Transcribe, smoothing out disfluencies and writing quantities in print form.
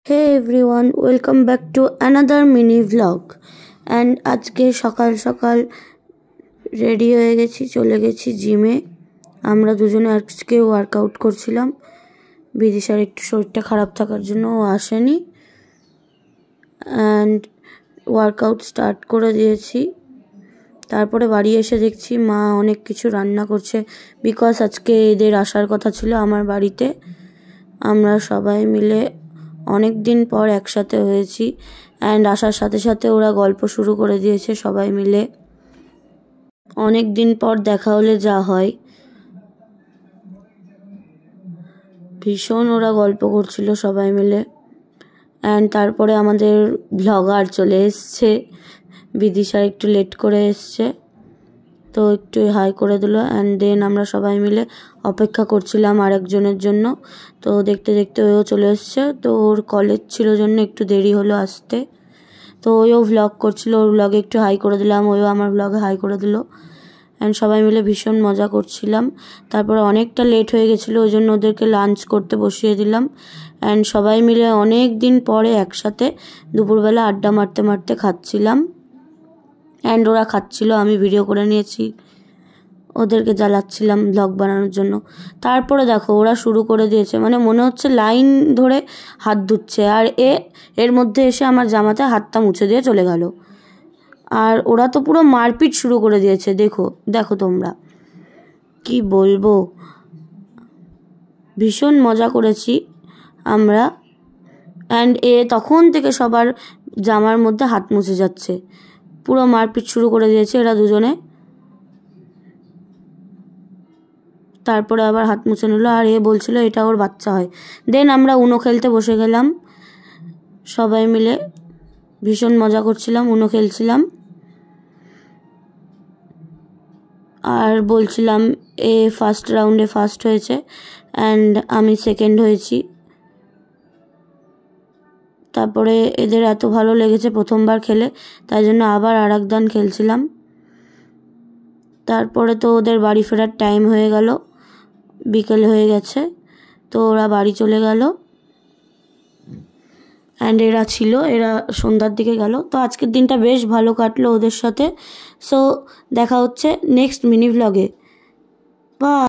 Hey everyone, welcome back to another mini vlog. And আজকে সকাল সকাল রেডি হয়ে গেছি, চলে গেছি জিমে। আমরা দুজনে আজকে ওয়ার্কআউট করছিলাম। বিদিশার একটু শরীরটা খারাপ থাকার জন্য ও আসেনি, অ্যান্ড ওয়ার্কআউট স্টার্ট করে দিয়েছি। তারপরে বাড়ি এসে দেখছি মা অনেক কিছু রান্না করছে, বিকজ আজকে এদের আসার কথা ছিল আমার বাড়িতে। আমরা সবাই মিলে অনেক দিন পর একসাথে হয়েছি, অ্যান্ড আসার সাথে সাথে ওরা গল্প শুরু করে দিয়েছে সবাই মিলে। অনেক দিন পর দেখা হলে যা হয়, ভীষণ ওরা গল্প করছিল সবাই মিলে। অ্যান্ড তারপরে আমাদের ব্লগার চলে এসছে, বিদিশা একটু লেট করে এসছে, তো একটু হাই করে দিল। অ্যান্ড দেন আমরা সবাই মিলে অপেক্ষা করছিলাম আরেকজনের জন্য। তো দেখতে দেখতে ওও চলে এসছে। তো ওর কলেজ ছিল জন্য একটু দেরি হলো আসতে। তো ওও ভ্লগ করছিল, ওর ভ্লগে একটু হাই করে দিলাম, ওও আমার ভ্লগে হাই করে দিল। অ্যান্ড সবাই মিলে ভীষণ মজা করছিলাম। তারপরে অনেকটা লেট হয়ে গেছিলো, ওই জন্য ওদেরকে লাঞ্চ করতে বসিয়ে দিলাম। অ্যান্ড সবাই মিলে অনেক দিন পরে একসাথে দুপুরবেলা আড্ডা মারতে মারতে খাচ্ছিলাম। অ্যান্ড ওরা খাচ্ছিল, আমি ভিডিও করে নিয়েছি, ওদেরকে জ্বালাচ্ছিলাম ব্লগ বানানোর জন্য। তারপরে দেখো ওরা শুরু করে দিয়েছে, মানে মনে হচ্ছে লাইন ধরে হাত ধুচ্ছে, আর এর মধ্যে এসে আমার জামাতে হাতটা মুছে দিয়ে চলে গেল। আর ওরা তো পুরো মারপিট শুরু করে দিয়েছে। দেখো দেখো তোমরা, কি বলবো, ভীষণ মজা করেছি আমরা। অ্যান্ড তখন থেকে সবার জামার মধ্যে হাত মুছে যাচ্ছে, পুরো মারপিট শুরু করে দিয়েছে এরা দুজনে। তারপরে আবার হাত মুছে নিল, আর বলছিল এটা ওর বাচ্চা হয়। দেন আমরা উনো খেলতে বসে গেলাম সবাই মিলে, ভীষণ মজা করছিলাম, উনো খেলছিলাম। আর বলছিলাম ফার্স্ট রাউন্ডে ফার্স্ট হয়েছে, অ্যান্ড আমি সেকেন্ড হয়েছি। তারপরে এদের এত ভালো লেগেছে প্রথমবার খেলে, তাই জন্য আবার আর এক দান খেলছিলাম। তারপরে তো ওদের বাড়ি ফেরার টাইম হয়ে গেল, বিকেল হয়ে গেছে, তো ওরা বাড়ি চলে গেল। অ্যান্ড এরা সন্ধ্যার দিকে গেল। তো আজকের দিনটা বেশ ভালো কাটলো ওদের সাথে। সো দেখা হচ্ছে নেক্সট মিনি ভ্লগে। বাই।